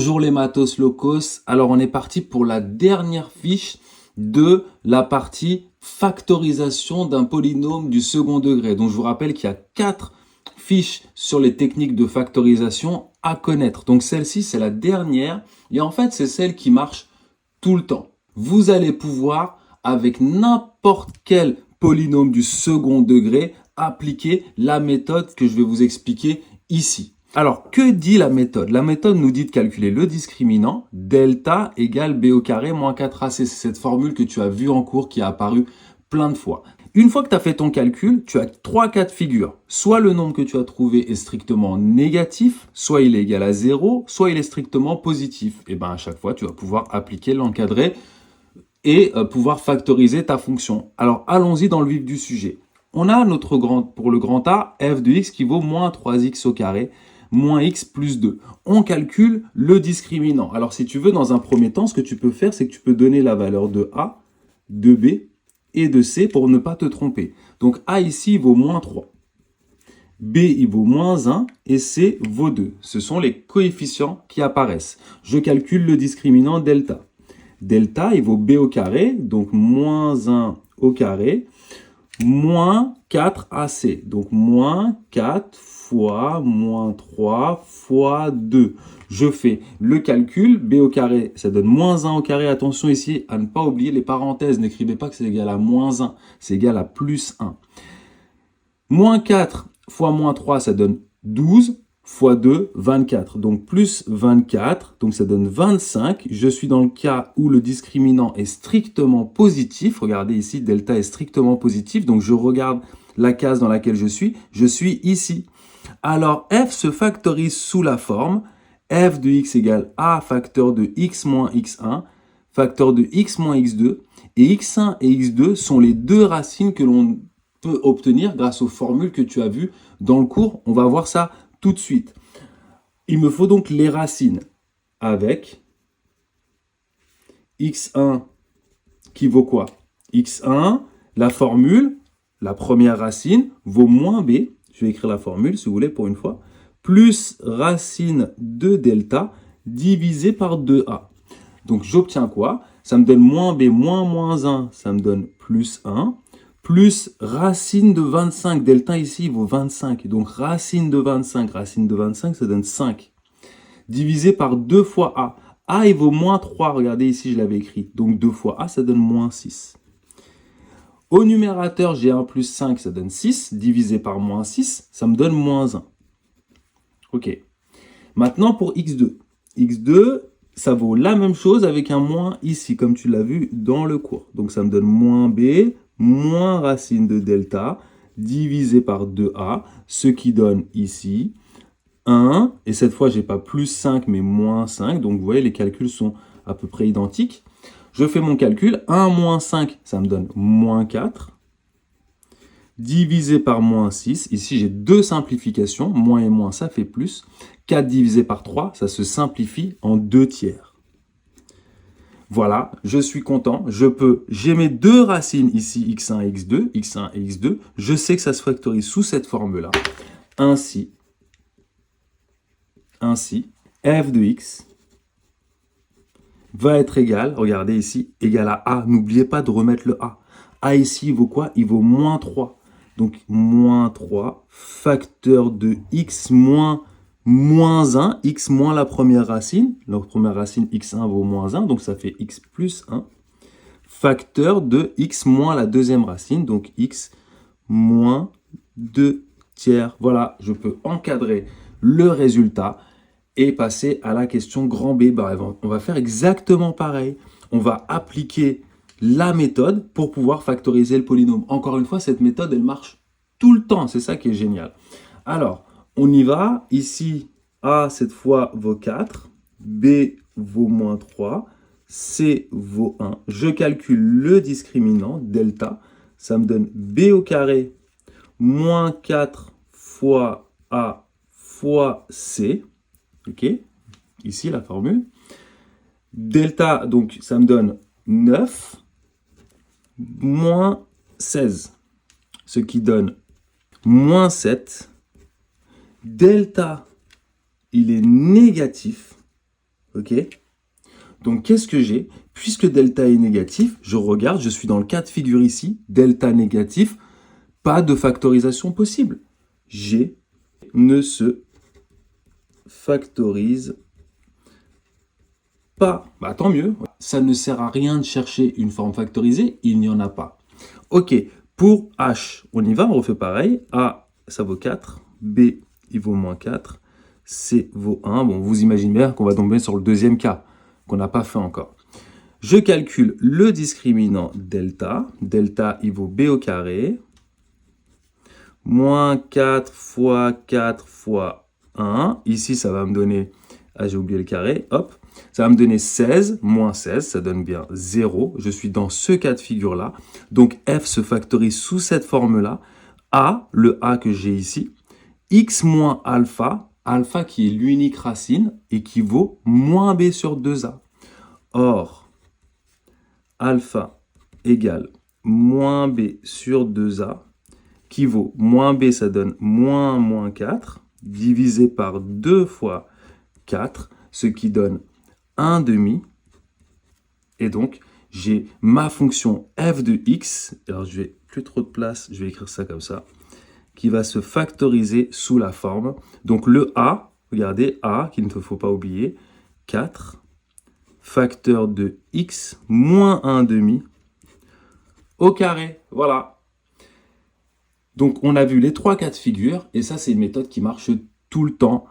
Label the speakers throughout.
Speaker 1: Bonjour les matos locos, alors on est parti pour la dernière fiche de la partie factorisation d'un polynôme du second degré. Donc je vous rappelle qu'il y a 4 fiches sur les techniques de factorisation à connaître. Donc celle-ci c'est la dernière et en fait c'est celle qui marche tout le temps. Vous allez pouvoir avec n'importe quel polynôme du second degré appliquer la méthode que je vais vous expliquer ici. Alors, que dit la méthode? La méthode nous dit de calculer le discriminant, delta égale b au carré moins 4ac. C'est cette formule que tu as vue en cours qui a apparu plein de fois. Une fois que tu as fait ton calcul, tu as 3 cas de figure. Soit le nombre que tu as trouvé est strictement négatif, soit il est égal à 0, soit il est strictement positif. Et bien à chaque fois, tu vas pouvoir appliquer l'encadré et pouvoir factoriser ta fonction. Alors, allons-y dans le vif du sujet. On a pour le grand A, f de x qui vaut moins 3x au carré, moins x plus 2. On calcule le discriminant. Alors, si tu veux, dans un premier temps, ce que tu peux faire, c'est que tu peux donner la valeur de A, de B et de C pour ne pas te tromper. Donc, A ici, il vaut moins 3. B, il vaut moins 1 et C vaut 2. Ce sont les coefficients qui apparaissent. Je calcule le discriminant delta. Delta, il vaut b au carré, donc moins 1 au carré, moins 4ac. Donc moins 4 fois moins 3 fois 2. Je fais le calcul, b au carré, ça donne moins 1 au carré. Attention ici à ne pas oublier les parenthèses. N'écrivez pas que c'est égal à moins 1, c'est égal à plus 1. Moins 4 fois moins 3, ça donne 12. Fois 2, 24. Donc plus 24, donc ça donne 25. Je suis dans le cas où le discriminant est strictement positif. Regardez ici, delta est strictement positif. Donc je regarde la case dans laquelle je suis ici. Alors f se factorise sous la forme f de x égale a facteur de x moins x1, facteur de x moins x2. Et x1 et x2 sont les deux racines que l'on peut obtenir grâce aux formules que tu as vues dans le cours. On va voir ça tout de suite. Il me faut donc les racines avec x1 qui vaut quoi? x1, la formule, la première racine, vaut moins b. Je vais écrire la formule si vous voulez pour une fois. Plus racine de delta divisé par 2a. Donc j'obtiens quoi? Ça me donne moins b moins moins 1, ça me donne plus 1. Plus racine de 25, delta ici il vaut 25, donc racine de 25, ça donne 5. Divisé par 2 fois a. A il vaut moins 3, regardez ici je l'avais écrit, donc 2 fois a ça donne moins 6. Au numérateur j'ai 1 plus 5, ça donne 6, divisé par moins 6, ça me donne moins 1. Ok. Maintenant pour x2. x2, ça vaut la même chose avec un moins ici, comme tu l'as vu dans le cours. Donc ça me donne moins b, moins racine de delta, divisé par 2a, ce qui donne ici 1, et cette fois, je n'ai pas plus 5, mais moins 5, donc vous voyez, les calculs sont à peu près identiques. Je fais mon calcul, 1 moins 5, ça me donne moins 4, divisé par moins 6, ici j'ai deux simplifications, moins et moins, ça fait plus. 4 divisé par 3, ça se simplifie en 2 tiers. Voilà, je suis content, j'ai mes deux racines ici, x1 et x2, x1 et x2, je sais que ça se factorise sous cette forme-là. Ainsi, f de x va être égal, regardez ici, égal à a, n'oubliez pas de remettre le a. A ici, il vaut quoi? Il vaut moins 3. Donc, moins 3, facteur de x moins 1, x moins la première racine x1 vaut moins 1, donc ça fait x plus 1, facteur de x moins la deuxième racine, donc x moins 2 tiers. Voilà, je peux encadrer le résultat et passer à la question grand B. On va faire exactement pareil. On va appliquer la méthode pour pouvoir factoriser le polynôme. Encore une fois, cette méthode, elle marche tout le temps. C'est ça qui est génial. Alors, on y va. Ici, A, cette fois, vaut 4. B vaut moins 3. C vaut 1. Je calcule le discriminant, delta. Ça me donne B au carré moins 4 fois A fois C. OK? Ici, la formule. Delta, donc, ça me donne 9 moins 16. Ce qui donne moins 7. Delta, il est négatif. Ok? Donc, qu'est-ce que j'ai? Puisque delta est négatif, je regarde, je suis dans le cas de figure ici, delta négatif, pas de factorisation possible. G ne se factorise pas. Bah, tant mieux. Ça ne sert à rien de chercher une forme factorisée, il n'y en a pas. Ok, pour H, on y va, on refait pareil. A, ça vaut 4. B, il vaut moins 4. C vaut 1. Bon, vous imaginez bien qu'on va tomber sur le deuxième cas, qu'on n'a pas fait encore. Je calcule le discriminant delta. Delta, il vaut B au carré. Moins 4 fois 4 fois 1. Ici, ça va me donner... Ah, j'ai oublié le carré. Hop. Ça va me donner 16. Moins 16, ça donne bien 0. Je suis dans ce cas de figure-là. Donc, f se factorise sous cette forme-là. A, le A que j'ai ici. X moins alpha. Alpha qui est l'unique racine et qui vaut moins B sur 2A. Or, alpha égale moins B sur 2A, qui vaut moins B, ça donne moins 4, divisé par 2 fois 4, ce qui donne 1 demi. Et donc, j'ai ma fonction f de x, alors je vais plus trop de place, je vais écrire ça comme ça, qui va se factoriser sous la forme. Donc le a, regardez, a, qu'il ne faut pas oublier, 4, facteur de x, moins 1 demi, au carré. Voilà. Donc, on a vu les 3 cas de figure, et ça, c'est une méthode qui marche tout le temps.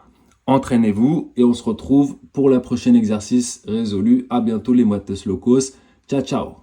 Speaker 1: Entraînez-vous, et on se retrouve pour le prochain exercice résolu. À bientôt les moites locos. Ciao, ciao.